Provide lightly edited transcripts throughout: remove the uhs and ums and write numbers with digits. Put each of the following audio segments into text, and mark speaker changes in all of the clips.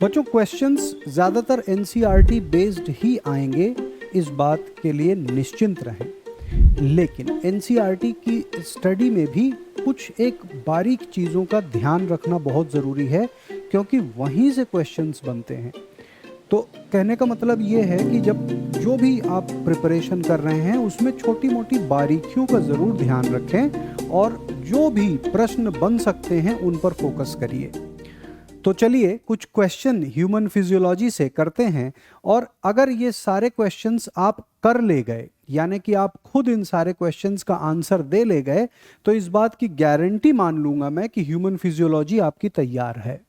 Speaker 1: बच्चों क्वेश्चंस ज़्यादातर NCERT based ही आएंगे, इस बात के लिए निश्चिंत रहें। लेकिन एनसीईआरटी की स्टडी में भी कुछ एक बारीक चीज़ों का ध्यान रखना बहुत ज़रूरी है, क्योंकि वहीं से क्वेश्चंस बनते हैं। तो कहने का मतलब ये है कि जब जो भी आप प्रिपरेशन कर रहे हैं उसमें छोटी मोटी बारीकियों का ज़रूर ध्यान रखें और जो भी प्रश्न बन सकते हैं उन पर फोकस करिए। तो चलिए कुछ क्वेश्चन ह्यूमन फिजियोलॉजी से करते हैं, और अगर ये सारे क्वेश्चंस आप कर ले गए, यानी कि आप खुद इन सारे क्वेश्चंस का आंसर दे ले गए, तो इस बात की गारंटी मान लूंगा मैं कि ह्यूमन फिजियोलॉजी आपकी तैयार है।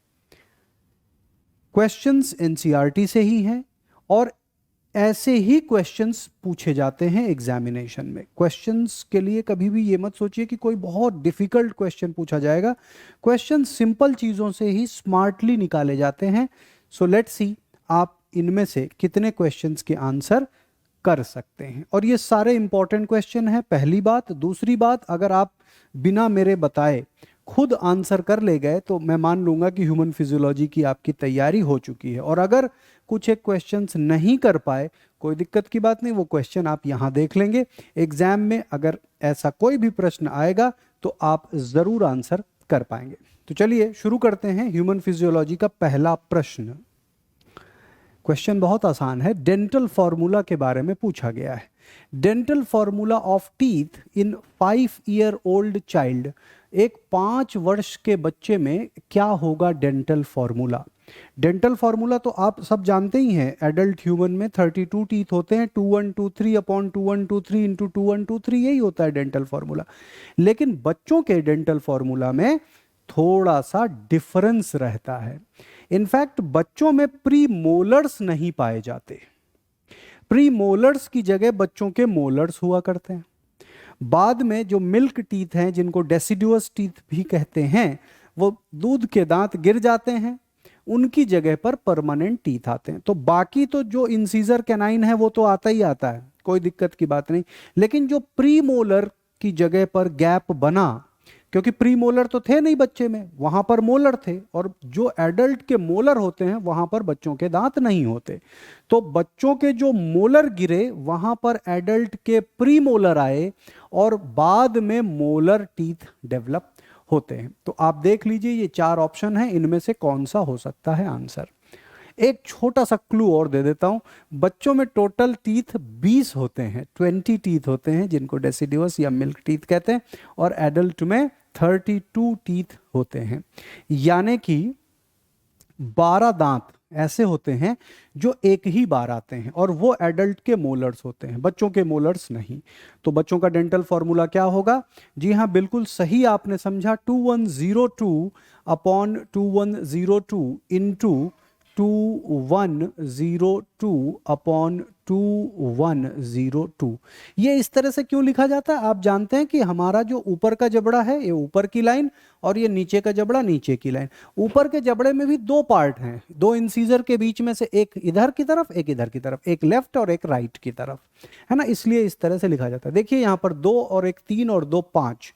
Speaker 1: क्वेश्चंस एनसीईआरटी से ही हैं और ऐसे ही क्वेश्चंस पूछे जाते हैं एग्जामिनेशन में। क्वेश्चंस के लिए कभी भी ये मत सोचिए कि कोई बहुत डिफिकल्ट क्वेश्चन पूछा जाएगा। क्वेश्चन सिंपल चीज़ों से ही स्मार्टली निकाले जाते हैं। सो लेट्स सी आप इनमें से कितने क्वेश्चंस के आंसर कर सकते हैं, और ये सारे इंपॉर्टेंट क्वेश्चन हैं, पहली बात। दूसरी बात, अगर आप बिना मेरे बताए खुद आंसर कर ले गए तो मैं मान लूंगा कि ह्यूमन फिजियोलॉजी की आपकी तैयारी हो चुकी है। और अगर कुछ एक क्वेश्चंस नहीं कर पाए, कोई दिक्कत की बात नहीं, वो क्वेश्चन आप यहाँ देख लेंगे। एग्जाम में अगर ऐसा कोई भी प्रश्न आएगा तो आप जरूर आंसर कर पाएंगे। तो चलिए शुरू करते हैं ह्यूमन फिजियोलॉजी का पहला प्रश्न। क्वेश्चन बहुत आसान है, डेंटल फॉर्मूला के बारे में पूछा गया है। Dental formula of teeth in 5 year old child, एक 5 वर्ष के बच्चे में क्या होगा डेंटल फॉर्मूला। डेंटल फॉर्मूला तो आप सब जानते ही हैं, एडल्ट ह्यूमन में 32 टीथ होते हैं, 2123 अपॉन 2123 इंटू 2123, यही होता है डेंटल फॉर्मूला। लेकिन बच्चों के डेंटल फॉर्मूला में थोड़ा सा डिफरेंस रहता है। इनफैक्ट बच्चों में प्री मोलर्स नहीं पाए जाते। प्री मोलर्स की जगह बच्चों के मोलर्स हुआ करते हैं। बाद में जो मिल्क टीथ हैं, जिनको डेसिडुअस टीथ भी कहते हैं, वो दूध के दांत गिर जाते हैं, उनकी जगह पर परमानेंट टीथ आते हैं। तो बाकी तो जो इंसीजर कैनाइन है वो तो आता ही आता है, कोई दिक्कत की बात नहीं। लेकिन जो प्री मोलर की जगह पर गैप बना, क्योंकि प्री मोलर तो थे नहीं बच्चे में, वहां पर मोलर थे, और जो एडल्ट के मोलर होते हैं वहां पर बच्चों के दांत नहीं होते। तो बच्चों के जो मोलर गिरे वहां पर एडल्ट के प्री मोलर आए और बाद में मोलर टीथ डेवलप होते हैं। तो आप देख लीजिए, ये 4 ऑप्शन हैं, इनमें से कौन सा हो सकता है आंसर। एक छोटा सा क्लू और दे देता हूं, बच्चों में टोटल टीथ 20 होते हैं, 20 टीथ होते हैं, जिनको डेसिडुअस या मिल्क टीथ कहते हैं, और एडल्ट में 32 टीथ होते हैं। यानी कि 12 दांत ऐसे होते हैं जो एक ही बार आते हैं, और वो एडल्ट के मोलर्स होते हैं, बच्चों के मोलर्स नहीं। तो बच्चों का डेंटल फॉर्मूला क्या होगा? जी हाँ, बिल्कुल सही आपने समझा, 2102 अपॉन 2102 इंटू 2102 अपॉन 2102। ये इस तरह से क्यों लिखा जाता है? आप जानते हैं कि हमारा जो ऊपर का जबड़ा है ये ऊपर की लाइन, और ये नीचे का जबड़ा नीचे की लाइन। ऊपर के जबड़े में भी 2 पार्ट हैं, 2 इंसीजर के बीच में से एक इधर की तरफ, एक इधर की तरफ, एक लेफ्ट और एक राइट की तरफ, है ना, इसलिए इस तरह से लिखा जाता है। देखिए यहाँ पर 2 और 1 3 और 2 5,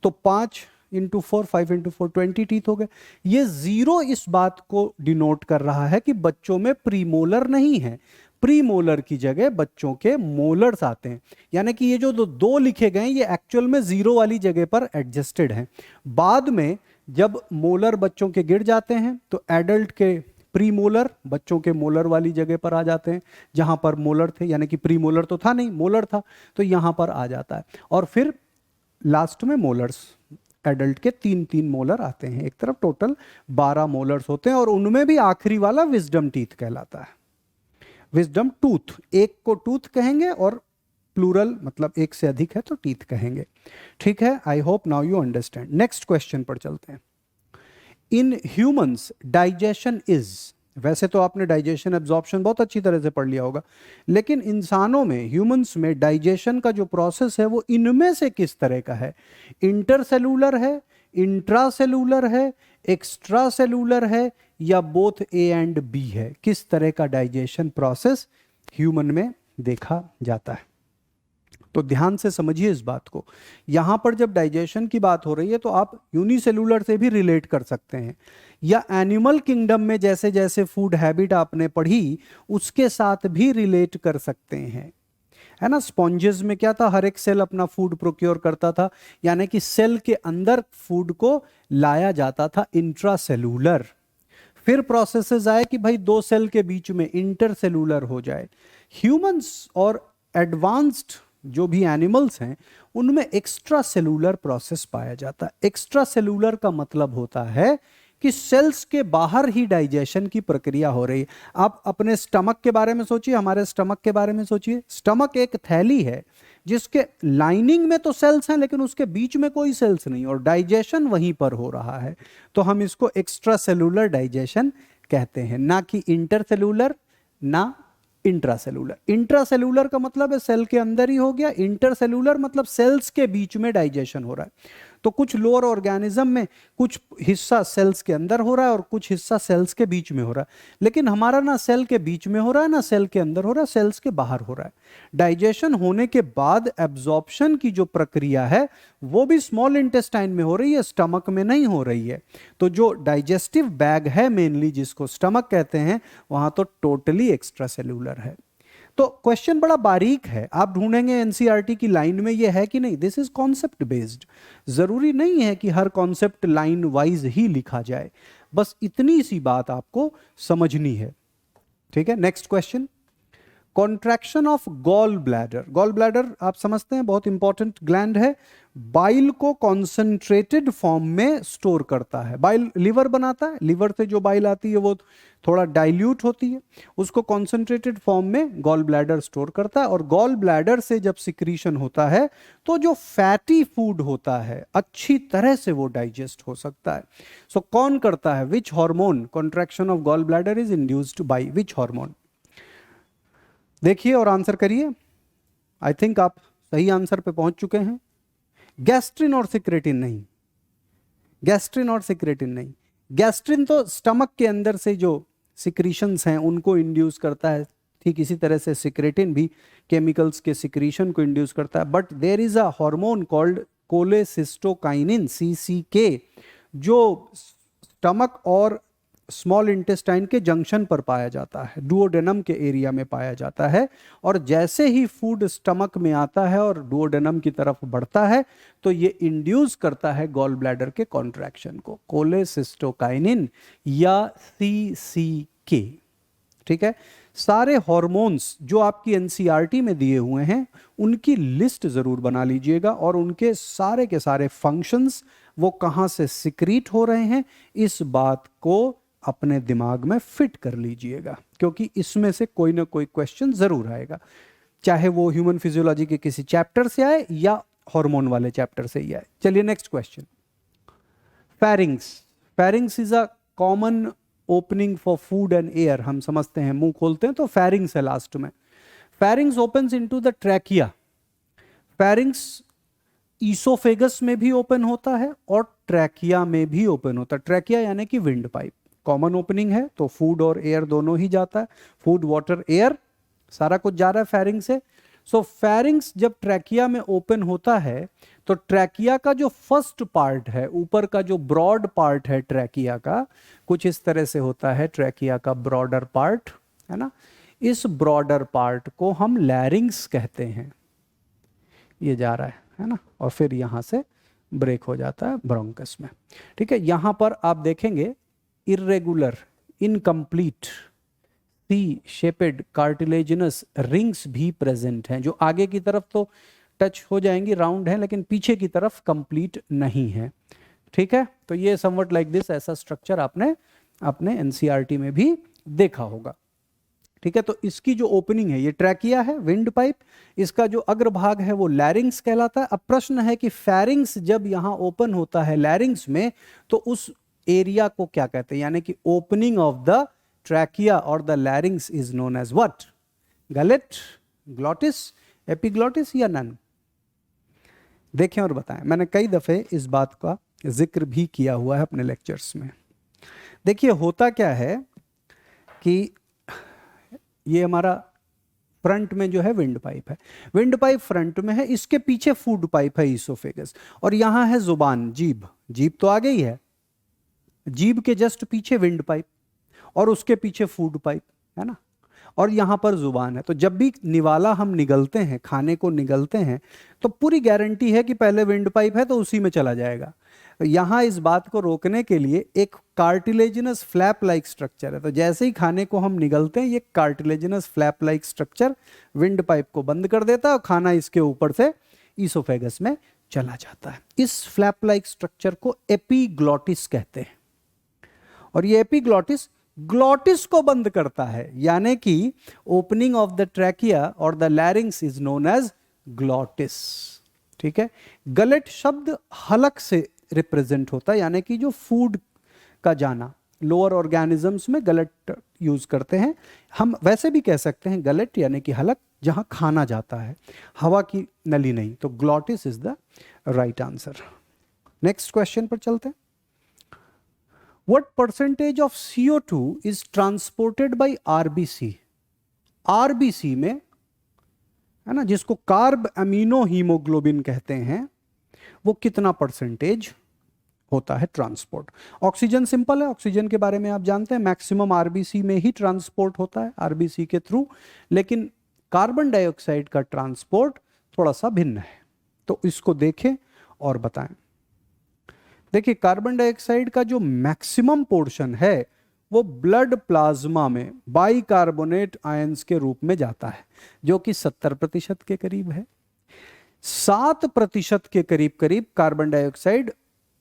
Speaker 1: तो 5 इंटू 4, 5 इंटू 4, 20 टीथ हो गए। ये 0 इस बात को डिनोट कर रहा है कि बच्चों में प्रीमोलर नहीं है, प्रीमोलर की जगह बच्चों के मोलर्स आते हैं। यानी कि ये जो 2 लिखे गए ये एक्चुअल में 0 वाली जगह पर एडजस्टेड हैं। बाद में जब मोलर बच्चों के गिर जाते हैं तो एडल्ट के प्रीमोलर बच्चों के मोलर वाली जगह पर आ जाते हैं, जहां पर मोलर थे, यानी कि प्रीमोलर तो था नहीं, मोलर था, तो यहां पर आ जाता है। और फिर लास्ट में मोलर्स, एडल्ट के 3 मोलर आते हैं, एक तरफ टोटल 12 मोलर्स होते हैं, और उनमें भी आखिरी वाला विजडम टीथ कहलाता है, विजडम टूथ। एक को टूथ कहेंगे और प्लूरल मतलब एक से अधिक है तो टीथ कहेंगे। ठीक है, I hope now you understand. Next question पर चलते हैं। इन ह्यूमंस डाइजेशन इज, वैसे तो आपने डाइजेशन एब्जॉर्प्शन बहुत अच्छी तरह से पढ़ लिया होगा, लेकिन इंसानों में, ह्यूमंस में डाइजेशन का जो प्रोसेस है वो इनमें से किस तरह का है? इंटरसेलुलर है, इंट्रासेलुलर है, एक्स्ट्रा सेलुलर है, या बोथ ए एंड बी है? किस तरह का डाइजेशन प्रोसेस ह्यूमन में देखा जाता है? तो ध्यान से समझिए इस बात को। यहां पर जब डाइजेशन की बात हो रही है तो आप यूनिसेलुलर से भी रिलेट कर सकते हैं, या एनिमल किंगडम में जैसे जैसे फूड हैबिट आपने पढ़ी उसके साथ भी रिलेट कर सकते हैं, है ना। स्पॉन्जेस में क्या था, हर एक सेल अपना फूड प्रोक्योर करता था, यानी कि सेल के अंदर फूड को लाया जाता था इंट्रासेलुलर। फिर प्रोसेसेस आए कि भाई दो सेल के बीच में इंटरसेलुलर हो जाए। ह्यूमंस और एडवांस्ड जो भी एनिमल्स हैं उनमें एक्स्ट्रा सेलुलर प्रोसेस पाया जाता है। एक्स्ट्रा सेलुलर का मतलब होता है कि सेल्स के बाहर ही डाइजेशन की प्रक्रिया हो रही है। आप अपने स्टमक के बारे में सोचिए, हमारे स्टमक के बारे में सोचिए। स्टमक एक थैली है जिसके लाइनिंग में तो सेल्स हैं लेकिन उसके बीच में कोई सेल्स नहीं, और डाइजेशन वहीं पर हो रहा है। तो हम इसको एक्स्ट्रा सेलुलर डाइजेशन कहते हैं, ना कि इंटरसेलुलर ना इंट्रासेलुलर। इंट्रासेलुलर का मतलब है सेल के अंदर ही हो गया, इंटरसेलुलर मतलब सेल्स के बीच में डाइजेशन हो रहा है। तो कुछ लोअर ऑर्गेनिज्म में कुछ हिस्सा सेल्स के अंदर हो रहा है और कुछ हिस्सा सेल्स के बीच में हो रहा है, लेकिन हमारा ना सेल के बीच में हो रहा है ना सेल के अंदर हो रहा है, सेल्स के बाहर हो रहा है। डाइजेशन होने के बाद एब्जॉर्प्शन की जो प्रक्रिया है वो भी स्मॉल इंटेस्टाइन में हो रही है, स्टमक में नहीं हो रही है। तो जो डाइजेस्टिव बैग है मेनली जिसको स्टमक कहते हैं, वहां तो टोटली एक्स्ट्रा सेलुलर है। तो क्वेश्चन बड़ा बारीक है, आप ढूंढेंगे एनसीईआरटी की लाइन में ये है कि नहीं, दिस इज कॉन्सेप्ट बेस्ड। जरूरी नहीं है कि हर कॉन्सेप्ट लाइन वाइज ही लिखा जाए, बस इतनी सी बात आपको समझनी है। ठीक है, next question, contraction of gall bladder. Gall bladder आप समझते हैं बहुत इंपॉर्टेंट ग्लैंड है, बाइल को कॉन्सेंट्रेटेड फॉर्म में स्टोर करता है। बाइल लिवर बनाता है, लिवर से जो बाइल आती है वो थोड़ा डाइल्यूट होती है, उसको कॉन्सेंट्रेटेड फॉर्म में गॉल ब्लैडर स्टोर करता है। और गॉल ब्लैडर से जब सिक्रीशन होता है तो जो फैटी फूड होता है अच्छी तरह से वो डाइजेस्ट हो सकता है। सो कौन करता है, which hormone, contraction of gall bladder is induced by which hormone? देखिए और आंसर करिए। आई थिंक आप सही आंसर पे पहुंच चुके हैं। गैस्ट्रिन और सिक्रेटिन नहीं, गैस्ट्रिन और सिक्रेटिन नहीं। गैस्ट्रिन तो स्टमक के अंदर से जो सिक्रीशंस हैं उनको इंड्यूस करता है, ठीक इसी तरह से सिक्रेटिन भी केमिकल्स के सिक्रीशन को इंड्यूस करता है। But there is a hormone called cholecystokinin, CCK, जो स्टमक और स्मॉल इंटेस्टाइन के जंक्शन पर पाया जाता है, डुओडेनम के एरिया में पाया जाता है। और जैसे ही फूड स्टमक में आता है और डुओडेनम की तरफ बढ़ता है तो ये इंड्यूस करता है गॉल ब्लैडर के कॉन्ट्रैक्शन को, कोलेसिस्टोकाइनिन या CCK। ठीक है, सारे हॉर्मोन्स जो आपकी एनसीईआरटी में दिए हुए हैं उनकी लिस्ट जरूर बना लीजिएगा, और उनके सारे के सारे फंक्शंस वो कहाँ से सिक्रीट हो रहे हैं इस बात को अपने दिमाग में फिट कर लीजिएगा, क्योंकि इसमें से कोई ना कोई क्वेश्चन जरूर आएगा, चाहे वो ह्यूमन फिजियोलॉजी के किसी चैप्टर से आए या हार्मोन वाले चैप्टर से ही आए। चलिए next question, pharynx. Pharynx is a common opening for food and air. हम समझते हैं मुंह खोलते हैं तो फेरिंग्स है लास्ट में। Pharynx opens into the trachea. Pharynx oesophagus में भी ओपन होता है और ट्रैकिया में भी ओपन होता है। ट्रैकिया यानी कि विंड पाइप, कॉमन ओपनिंग है तो फूड और एयर दोनों ही जाता है, फूड वाटर एयर सारा कुछ जा रहा है फेरिंग से। सो फेरिंग्स जब ट्रैकिया में ओपन होता है तो ट्रैकिया का जो फर्स्ट पार्ट है, ऊपर का जो ब्रॉड पार्ट है ट्रैकिया का, कुछ इस तरह से होता है ट्रैकिया का ब्रॉडर पार्ट, है ना। इस ब्रॉडर पार्ट को हम लैरिंग्स कहते हैं। ये जा रहा है ना, और फिर यहां से ब्रेक हो जाता है ब्रोंकस में। ठीक है, यहां पर आप देखेंगे इरेगुलर, इनकम्प्लीट, सी शेपेड कार्टिलेजिनस रिंग्स भी प्रेजेंट हैं, जो आगे की तरफ तो टच हो जाएंगी, राउंड है, लेकिन पीछे की तरफ कंप्लीट नहीं है। ठीक है, तो ये समवट लाइक दिस, ऐसा स्ट्रक्चर आपने अपने एनसीईआरटी में भी देखा होगा। ठीक है, तो इसकी जो ओपनिंग है ये ट्रैकिया है, विंड पाइप, इसका जो अग्रभाग है वो लैरिंग्स कहलाता है। अब प्रश्न है कि फेरिंग्स जब यहां ओपन होता है लैरिंग्स में तो उस एरिया को क्या कहते हैं, यानी कि ओपनिंग ऑफ द ट्रैकिया और the larynx is known as what? Gullet, glottis, epiglottis या नन? देखें और बताएं, मैंने कई दफे इस बात का जिक्र भी किया हुआ है अपने लेक्चर्स में। देखिए होता क्या है कि ये हमारा फ्रंट में जो है विंड पाइप है, विंड पाइप फ्रंट में है, इसके पीछे फूड पाइप है ईसोफेगस, और यहां है जुबान, जीभ। जीभ तो आ गई है, जीभ के जस्ट पीछे विंड पाइप और उसके पीछे फूड पाइप, है ना, और यहां पर जुबान है। तो जब भी निवाला हम निगलते हैं, खाने को निगलते हैं, तो पूरी गारंटी है कि पहले विंड पाइप है तो उसी में चला जाएगा। तो यहां इस बात को रोकने के लिए एक कार्टिलेजिनस फ्लैप लाइक स्ट्रक्चर है। तो जैसे ही खाने को हम निगलते हैं, ये cartilaginous flap like structure wind pipe को बंद कर देता है और खाना इसके ऊपर से ईसोफेगस में चला जाता है। इस फ्लैप लाइक स्ट्रक्चर को एपिग्लॉटिस कहते हैं। और ये एपिग्लॉटिस ग्लॉटिस को बंद करता है, यानी कि ओपनिंग ऑफ द ट्रैकिया और the larynx is known as glottis. ठीक है, गलेट शब्द हलक से रिप्रेजेंट होता है, यानी कि जो फूड का जाना, लोअर ऑर्गेनिजम्स में गलेट यूज करते हैं। हम वैसे भी कह सकते हैं गलेट यानी कि हलक, जहां खाना जाता है, हवा की नली नहीं। तो glottis is the right answer. Next question पर चलते हैं। What percentage of CO2 is transported by RBC? RBC में, है ना, जिसको कार्ब अमीनो हीमोग्लोबिन कहते हैं, वो कितना परसेंटेज होता है ट्रांसपोर्ट? ऑक्सीजन सिंपल है, ऑक्सीजन के बारे में आप जानते हैं, मैक्सिमम आरबीसी में ही ट्रांसपोर्ट होता है, आरबीसी के थ्रू। लेकिन कार्बन डाइऑक्साइड का ट्रांसपोर्ट थोड़ा सा भिन्न है, तो इसको देखें और बताएं। देखिए, कार्बन डाइऑक्साइड का जो मैक्सिमम पोर्शन है वो ब्लड प्लाज्मा में बाइकार्बोनेट आयंस के रूप में जाता है, जो कि 70% के करीब है। 7% के करीब करीब कार्बन डाइऑक्साइड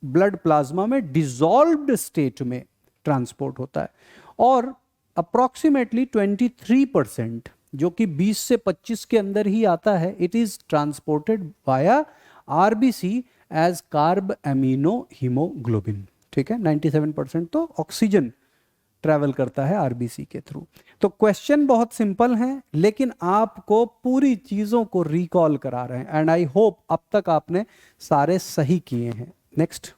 Speaker 1: ब्लड प्लाज्मा में डिसॉल्व्ड स्टेट में ट्रांसपोर्ट होता है, और अप्रोक्सीमेटली 23%, जो कि 20 से 25 के अंदर ही आता है, it is transported via RBC as carbaminohaemoglobin. ठीक है, 97% तो ऑक्सीजन ट्रैवल करता है आरबीसी के थ्रू। तो क्वेश्चन बहुत सिंपल हैं, लेकिन आपको पूरी चीजों को रिकॉल करा रहे हैं, एंड आई होप अब तक आपने सारे सही किए हैं। Next,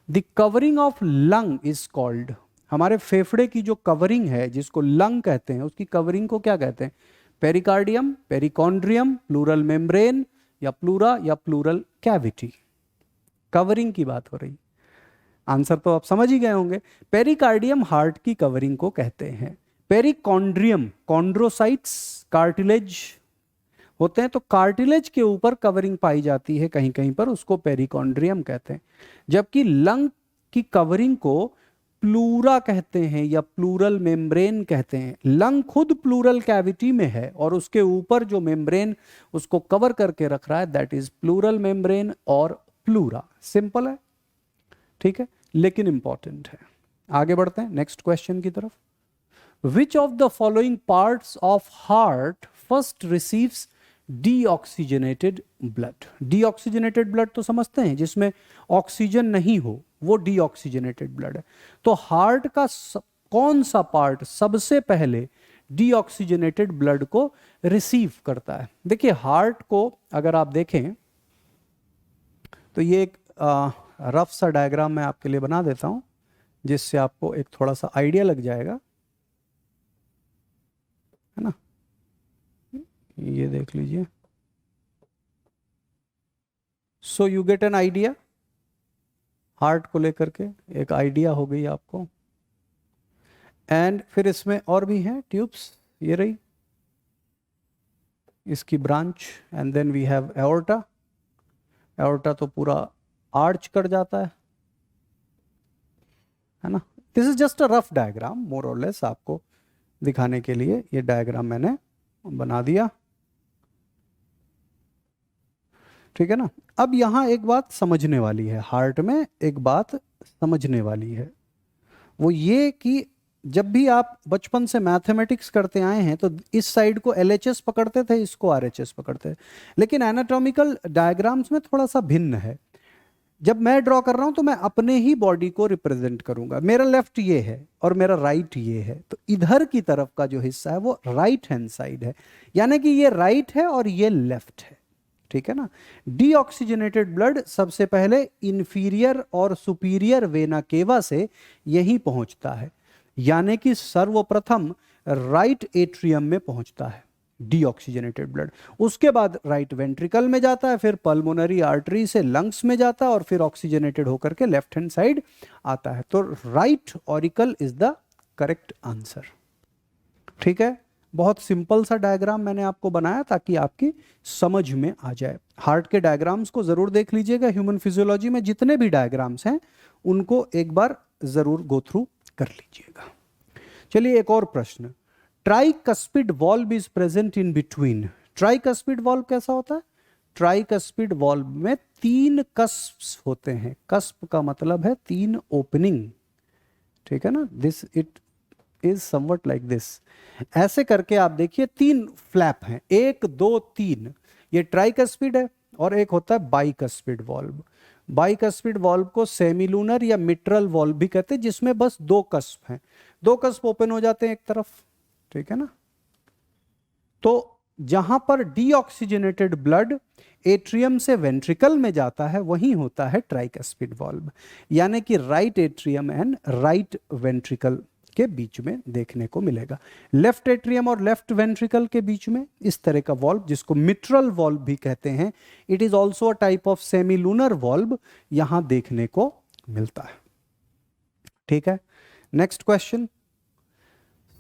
Speaker 1: the covering of lung is called. हमारे फेफड़े की जो कवरिंग है, जिसको लंग कहते हैं, उसकी कवरिंग को क्या कहते हैं? पेरिकार्डियम, पेरिकॉन्ड्रियम, प्लूरल मेम्ब्रेन, या प्लूरा, या प्लूरल कैविटी। कवरिंग की बात हो रही, आंसर तो आप समझ ही गए होंगे। पेरिकार्डियम हार्ट की कवरिंग को कहते हैं। पेरिकॉन्ड्रियम, कॉन्ड्रोसाइट्स कार्टिलेज होते हैं, तो कार्टिलेज के ऊपर कवरिंग पाई जाती है कहीं कहीं पर, उसको पेरिकॉन्ड्रियम कहते हैं। जबकि लंग की कवरिंग को प्लूरा कहते हैं या प्लूरल मेम्ब्रेन कहते हैं। लंग खुद प्लूरल कैविटी में है और उसके ऊपर जो मेम्ब्रेन उसको कवर करके रख रहा है, दैट इज प्लूरल मेम्ब्रेन और प्लूरा। सिंपल है, ठीक है, लेकिन इंपॉर्टेंट है। आगे बढ़ते हैं नेक्स्ट क्वेश्चन की तरफ। Which of the following parts of heart first receives deoxygenated blood? Deoxygenated blood तो समझते हैं, जिसमें ऑक्सीजन नहीं हो, वो डीऑक्सीजनेटेड ब्लड है। तो हार्ट का कौन सा पार्ट सबसे पहले डीऑक्सीजनेटेड ब्लड को रिसीव करता है? देखिए, हार्ट को अगर आप देखें तो ये एक रफ सा डायग्राम मैं आपके लिए बना देता हूं, जिससे आपको एक थोड़ा सा आइडिया लग जाएगा, है ना। ये देख लीजिए, so you get an idea. Heart को लेकर के एक आइडिया हो गई आपको। एंड फिर इसमें और भी हैं ट्यूब्स, ये रही इसकी branch, and then we have aorta. Aorta तो पूरा आर्च कर जाता है ना। This is just a rough diagram, more or less आपको दिखाने के लिए ये डायग्राम मैंने बना दिया, ठीक है ना। अब यहां एक बात समझने वाली है, हार्ट में एक बात समझने वाली है, वो ये कि जब भी आप बचपन से मैथमेटिक्स करते आए हैं तो इस साइड को एलएचएस पकड़ते थे, इसको आरएचएस पकड़ते थे, लेकिन एनाटॉमिकल डायग्राम्स में थोड़ा सा भिन्न है। जब मैं ड्रॉ कर रहा हूं तो मैं अपने ही बॉडी को रिप्रेजेंट करूंगा। मेरा लेफ्ट ये है और मेरा राइट ये है, तो इधर की तरफ का जो हिस्सा है वो राइट हैंड साइड है, यानी कि ये राइट है और ये लेफ्ट है, ठीक है ना। डीऑक्सीजनेटेड ब्लड सबसे पहले इंफीरियर और सुपीरियर वेना केवा से यहीं पहुंचता है, यानी कि सर्वप्रथम राइट एट्रियम में पहुंचता है। Deoxygenated blood. उसके बाद राइट वेंट्रिकल में जाता है, फिर पल्मोनरी आर्टरी से लंग्स में जाता है और फिर ऑक्सीजनेटेड होकर के लेफ्ट हैंड साइड आता है। तो right auricle is the correct answer. ठीक है, बहुत सिंपल सा डायग्राम मैंने आपको बनाया ताकि आपकी समझ में आ जाए। हार्ट के डायग्राम्स को जरूर देख लीजिएगा, ह्यूमन फिजियोलॉजी में जितने भी डायग्राम्स हैं उनको एक बार जरूर गो थ्रू कर लीजिएगा। चलिए एक और प्रश्न, tricuspid valve is present in between. Tricuspid valve कैसा होता है? ट्राइकस्पिड वॉल्व में 3 कस्प्स होते हैं। कस्प का मतलब है 3 ओपनिंग, ठीक है ना। This it is somewhat like this. ऐसे करके आप देखिए 3 फ्लैप हैं, 1 2 3। ये ट्राइकस्पिड है और एक होता है बाइकस्पिड वॉल्व। बाइकस्पिड वॉल्व को सेमिलूनर या मिट्रल वॉल्व भी कहते हैं, जिसमें बस 2 कस्प हैं, 2 कस्प ओपन हो जाते हैं एक तरफ, ठीक है ना। तो जहां पर डीऑक्सीजनेटेड ब्लड एट्रियम से वेंट्रिकल में जाता है वहीं होता है ट्राइकस्पिड वॉल्व, यानी कि right atrium and right ventricle के बीच में देखने को मिलेगा। लेफ्ट एट्रियम और लेफ्ट वेंट्रिकल के बीच में इस तरह का वॉल्व, जिसको मिट्रल वॉल्व भी कहते हैं, it is also a type of semilunar valve, यहां देखने को मिलता है। ठीक है, next question,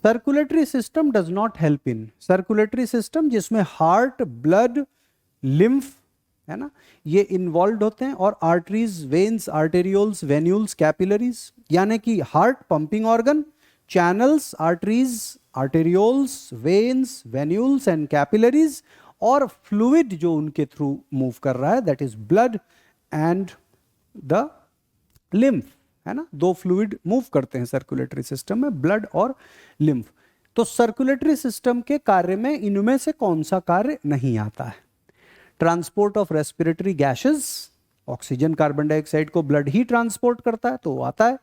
Speaker 1: circulatory system does not help in. Circulatory system जिसमें हार्ट, ब्लड, लिम्फ है ना, ये इन्वॉल्व होते हैं, और arteries, veins, arterioles, venules, capillaries, यानी कि heart pumping organ, channels, arteries, arterioles, veins, venules and capillaries, और फ्लूइड जो उनके थ्रू मूव कर रहा है, that is blood and the lymph, है ना। 2 फ्लूइड मूव करते हैं सर्कुलेटरी सिस्टम में, ब्लड और लिम्फ। तो सर्कुलेटरी सिस्टम के कार्य में इनमें से कौन सा कार्य नहीं आता है? Transport of respiratory gases, oxygen, carbon dioxide को ब्लड ही ट्रांसपोर्ट करता है तो वो आता है।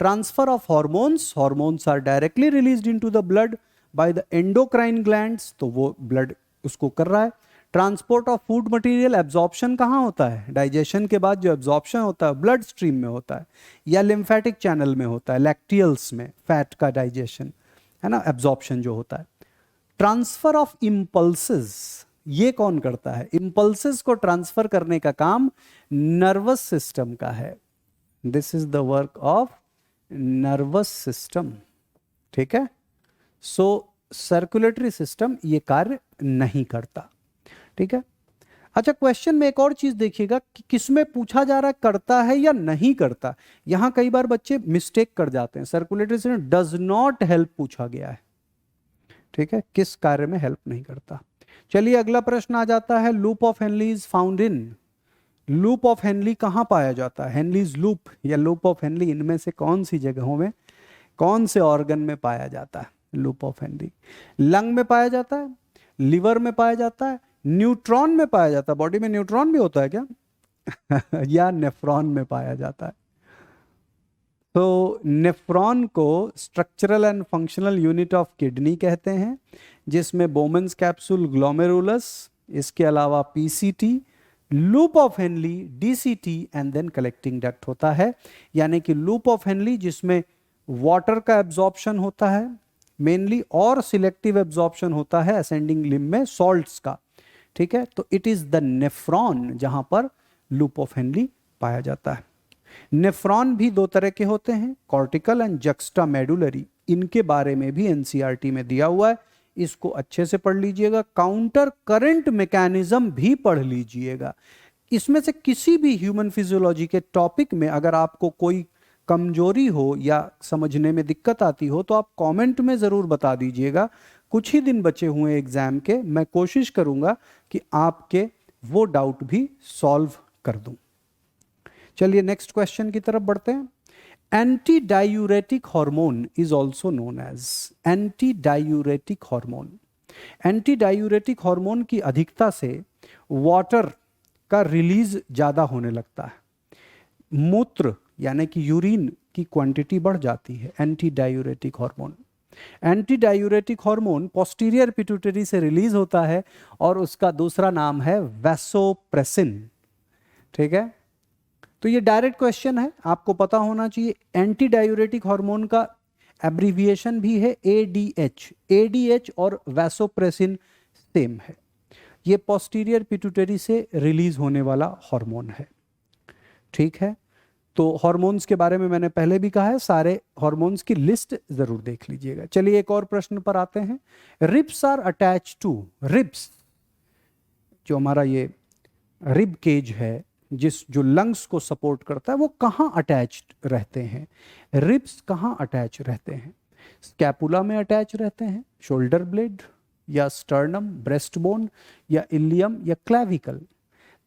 Speaker 1: Transfer of hormones, hormones are directly released into the blood by the endocrine glands, तो वो ब्लड उसको कर रहा है। Transport of food material, absorption कहाँ होता है? डाइजेशन के बाद जो एब्जॉर्प्शन होता है ब्लड स्ट्रीम में होता है या लिम्फेटिक चैनल में होता है, लैक्टियल्स में फैट का डाइजेशन, है ना, एब्जॉर्प्शन जो होता है। ट्रांसफर ऑफ इंपल्सेस, ये कौन करता है? इंपल्सेस को ट्रांसफर करने का काम नर्वस सिस्टम का है। This is the work of nervous system, ठीक है। सो सर्कुलेटरी सिस्टम ये कार्य नहीं करता, ठीक है। अच्छा, क्वेश्चन में एक और चीज देखिएगा कि किसमें पूछा जा रहा है करता है या नहीं करता। यहां कई बार बच्चे मिस्टेक कर जाते हैं। Circulatory system does not help पूछा गया है, ठीक है, किस कार्य में हेल्प नहीं करता। चलिए अगला प्रश्न आ जाता है, loop of Henley is found in. Loop of Henley कहां पाया जाता है? हेनलीज लूप या लूप ऑफ हेनली, इनमें से कौन सी जगहों में, कौन से ऑर्गन में पाया जाता है लूप ऑफ हेनली? लंग में पाया जाता है, लिवर में पाया जाता है, न्यूट्रॉन में पाया जाता है। बॉडी में न्यूट्रॉन भी होता है क्या? या नेफ्रॉन में पाया जाता है? तो नेफ्रॉन को structural and functional unit of kidney कहते हैं, जिसमें बोमेंस कैप्सूल, ग्लोमेरुलस, इसके अलावा PCT, loop of Henle, DCT and then collecting duct होता है। यानी कि लूप ऑफ हेनली जिसमें वाटर का एब्जॉर्प्शन होता है मेनली, और सिलेक्टिव एब्जॉर्प्शन होता है असेंडिंग लिम्ब में सॉल्ट्स का, ठीक है। तो इट इज द नेफ्रॉन जहां पर लूप ऑफ हेनली पाया जाता है। नेफ्रॉन भी 2 तरह के होते हैं, कॉर्टिकल एंड जक्स्टा मेडुलरी। इनके बारे में भी एनसीईआरटी में दिया हुआ है, इसको अच्छे से पढ़ लीजिएगा। काउंटर करंट मैकेनिज्म भी पढ़ लीजिएगा। इसमें से किसी भी ह्यूमन फिजियोलॉजी के टॉपिक में अगर आपको कोई कमजोरी हो या समझने में दिक्कत आती हो तो आप कमेंट में जरूर बता दीजिएगा। कुछ ही दिन बचे हुए एग्जाम के, मैं कोशिश करूंगा कि आपके वो डाउट भी सॉल्व कर दूं। चलिए नेक्स्ट क्वेश्चन की तरफ बढ़ते हैं। Anti diuretic hormone is also known as, anti diuretic hormone. Anti diuretic hormone की अधिकता से वाटर का रिलीज ज्यादा होने लगता है, मूत्र यानी कि यूरिन की क्वांटिटी बढ़ जाती है। Anti diuretic hormone, anti diuretic hormone posterior pituitary से रिलीज होता है और उसका दूसरा नाम है वैसोप्रेसिन, ठीक है। तो ये डायरेक्ट क्वेश्चन है, आपको पता होना चाहिए। एंटी डायूरेटिक हार्मोन का एब्रीविएशन भी है ADH। ADH और वैसोप्रेसिन सेम है। ये पोस्टीरियर पिट्यूटरी से रिलीज होने वाला हार्मोन है। ठीक है, तो हार्मोन्स के बारे में मैंने पहले भी कहा है, सारे हार्मोन्स की लिस्ट जरूर देख लीजिएगा। चलिए एक और प्रश्न पर आते हैं। Ribs are attach to, ribs जो हमारा ये रिब केज है, जो लंग्स को सपोर्ट करता है, वो कहाँ अटैच्ड रहते हैं? रिब्स कहाँ अटैच रहते हैं? स्कैपुला में अटैच रहते हैं, शोल्डर ब्लेड, या स्टर्नम, ब्रेस्ट बोन, या इलियम, या क्लैविकल?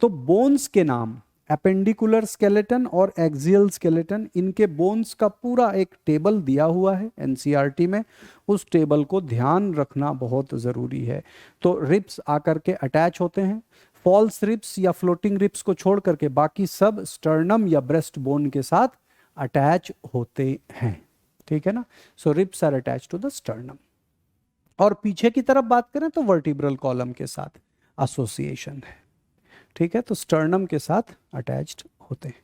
Speaker 1: तो बोन्स के नाम एपेंडिकुलर स्केलेटन और एक्सियल स्केलेटन, इनके बोन्स का पूरा एक टेबल दिया हुआ है एनसीईआरटी में, उस टेबल को ध्यान रखना बहुत ज़रूरी है। तो रिब्स आकर के अटैच होते हैं। फॉल्स रिब्स या फ्लोटिंग रिब्स को छोड़ करके बाकी सब स्टर्नम या ब्रेस्ट बोन के साथ अटैच होते हैं। ठीक है ना, so ribs are attach to the sternum. और पीछे की तरफ बात करें तो वर्टिब्रल कॉलम के साथ एसोसिएशन है। ठीक है, तो स्टर्नम के साथ अटैच्ड होते हैं।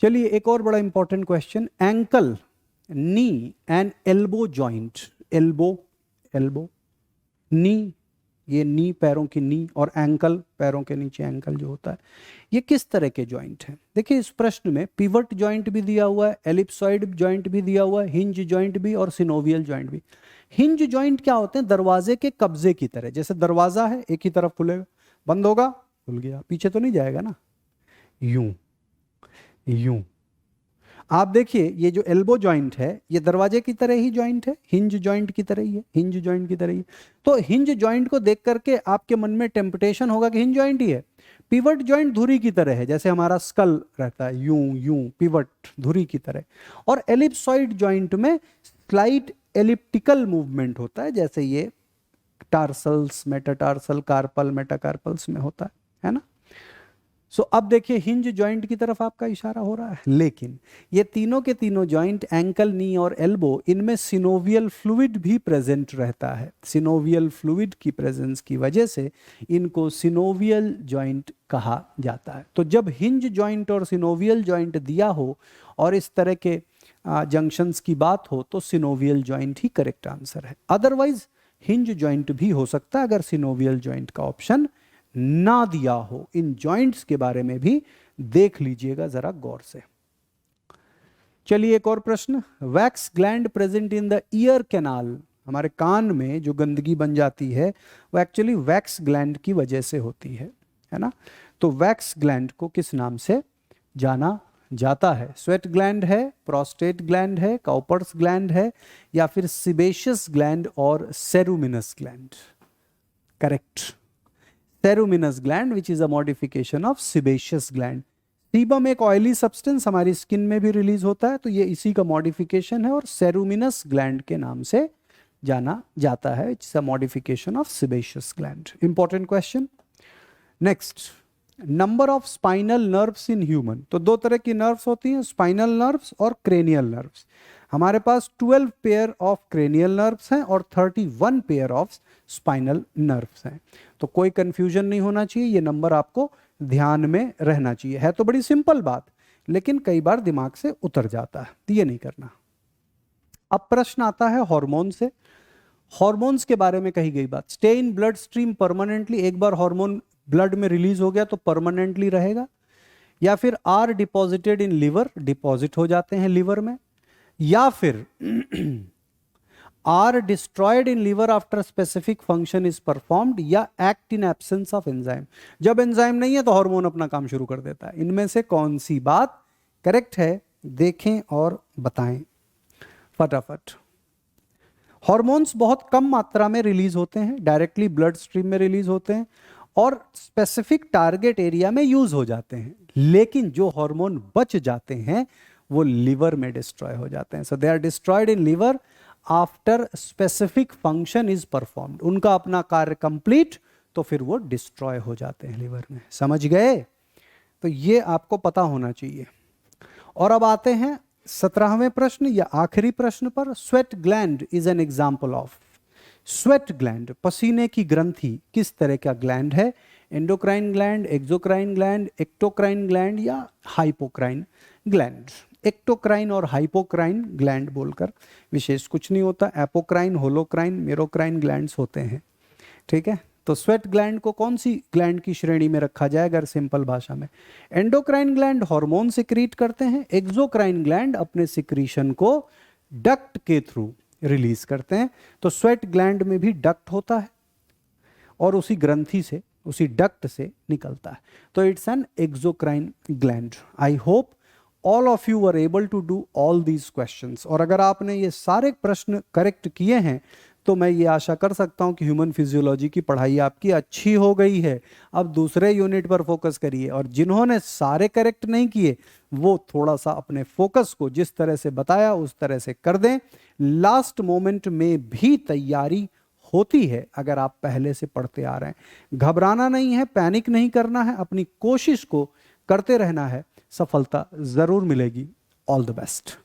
Speaker 1: चलिए एक और बड़ा important question, ankle, knee and elbow joint, elbow नी, ये नी पैरों की नी, और एंकल पैरों के नीचे एंकल जो होता है, ये किस तरह के जॉइंट हैं? देखिए इस प्रश्न में पिवट जॉइंट भी दिया हुआ है, एलिप्सॉइड जॉइंट भी दिया हुआ है, हिंज जॉइंट भी और सिनोवियल जॉइंट भी। हिंज जॉइंट क्या होते हैं? दरवाजे के कब्जे की तरह, जैसे दरवाजा है एक ही तरफ खुलेगा, बंद होगा, खुल गया, पीछे तो नहीं जाएगा ना, यूं यूं। आप देखिए ये जो एल्बो जॉइंट है, ये दरवाजे की तरह ही जॉइंट है, हिंज जॉइंट की तरह ही है, हिंज जॉइंट की तरह ही। तो हिंज जॉइंट को देख करके आपके मन में टेम्पटेशन होगा कि हिंज जॉइंट ही है। पिवट जॉइंट धुरी की तरह है, जैसे हमारा स्कल रहता है यूं यूं, पिवट धुरी की तरह। और एलिप्सॉइड जॉइंट में स्लाइट एलिप्टिकल मूवमेंट होता है, जैसे ये टार्सल्स, मेटाटार्सल, कार्पल, मेटाकार्पल्स में होता है ना। सो अब देखिए हिंज जॉइंट की तरफ आपका इशारा हो रहा है, लेकिन ये तीनों के तीनों जॉइंट, एंकल, नी और एल्बो, इनमें सिनोवियल फ्लूइड भी प्रेजेंट रहता है। सिनोवियल फ्लूइड की प्रेजेंस की वजह से इनको सिनोवियल जॉइंट कहा जाता है। तो जब हिंज जॉइंट और सिनोवियल जॉइंट दिया हो और इस तरह के जंक्शंस की बात हो तो सिनोवियल जॉइंट ही करेक्ट आंसर है। अदरवाइज हिंज जॉइंट भी हो सकता है अगर सिनोवियल जॉइंट का ऑप्शन ना दिया हो। इन जॉइंट्स के बारे में भी देख लीजिएगा जरा गौर से। चलिए एक और प्रश्न, wax gland present in the ear canal, हमारे कान में जो गंदगी बन जाती है वो एक्चुअली वैक्स ग्लैंड की वजह से होती है ना। तो वैक्स ग्लैंड को किस नाम से जाना जाता है? स्वेट ग्लैंड है, प्रोस्टेट ग्लैंड है, काउपर्स ग्लैंड है, या फिर सिबेशियस ग्लैंड और ceruminous gland? Correct, ceruminous gland which is a modification of sebaceous gland. Sebum एक ऑयली सब्सटेंस हमारी स्किन में भी रिलीज होता है, तो ये इसी का मॉडिफिकेशन है और सेरुमिनस ग्लैंड के नाम से जाना जाता है। It's a modification of sebaceous gland. Important question. Next, number of spinal nerves in human. तो दो तरह की नर्व्स होती हैं, स्पाइनल नर्व्स और क्रेनियल नर्व्स। हमारे पास 12 पेयर ऑफ क्रेनियल नर्व्स हैं और 31 पेयर ऑफ स्पाइनल नर्व्स हैं। तो कोई कंफ्यूजन नहीं होना चाहिए, ये नंबर आपको ध्यान में रहना चाहिए। है तो बड़ी सिंपल बात, लेकिन कई बार दिमाग से उतर जाता है, तो ये नहीं करना। अब प्रश्न आता है हार्मोन से। हार्मोन्स के बारे में कही गई बात, stay in blood stream permanently, एक बार हार्मोन ब्लड में रिलीज हो गया तो परमानेंटली रहेगा, या फिर are deposited in liver, deposit हो जाते हैं लिवर में, या फिर are destroyed in liver after specific function is performed, या act in absence of enzyme. जब एंजाइम नहीं है तो हार्मोन अपना काम शुरू कर देता है। इनमें से कौन सी बात करेक्ट है? देखें और बताएं फटाफट। हार्मोन्स बहुत कम मात्रा में रिलीज होते हैं, डायरेक्टली ब्लड स्ट्रीम में रिलीज होते हैं और स्पेसिफिक टारगेट एरिया में यूज हो जाते हैं, लेकिन जो हार्मोन बच जाते हैं वो लिवर में डिस्ट्रॉय हो जाते हैं। So they are destroyed in liver after specific function is performed. उनका अपना कार्य कंप्लीट तो फिर वो डिस्ट्रॉय हो जाते हैं लिवर में। समझ गए? तो ये आपको पता होना चाहिए। और अब आते हैं 17वें प्रश्न या आखिरी प्रश्न पर। Sweat gland is an example of. Sweat gland, पसीने की ग्रंथि, किस तरह का ग्लैंड है? Endocrine gland, exocrine gland, ectocrine gland या हाइपोक्राइन ग्लैंड? एक्टोक्राइन और हाइपोक्राइन ग्लैंड बोलकर विशेष कुछ नहीं होता। एपोक्राइन, होलोक्राइन, मेरोक्राइन ग्लैंड्स होते हैं। ठीक है, तो स्वेट ग्लैंड को कौन सी ग्लैंड की श्रेणी में रखा जाए अगर सिंपल भाषा में? एंडोक्राइन ग्लैंड हार्मोन सिक्रीट करते हैं, एक्सोक्राइन ग्लैंड अपने सिक्रीशन को डक्ट के थ्रू रिलीज करते हैं। तो स्वेट ग्लैंड में भी डक्ट होता है और उसी ग्रंथि से, उसी डक्ट से निकलता है। तो it's an exocrine gland. I hope all of you were able to do all these questions. और अगर आपने ये सारे प्रश्न करेक्ट किए हैं तो मैं ये आशा कर सकता हूँ कि ह्यूमन फिजियोलॉजी की पढ़ाई आपकी अच्छी हो गई है। अब दूसरे यूनिट पर फोकस करिए, और जिन्होंने सारे करेक्ट नहीं किए वो थोड़ा सा अपने फोकस को जिस तरह से बताया उस तरह से कर दें। लास्ट मोमेंट में भी तैयारी होती है अगर आप पहले से पढ़ते आ रहे हैं। घबराना नहीं है, पैनिक नहीं करना है, अपनी कोशिश को करते रहना है, सफलता जरूर मिलेगी। All the best.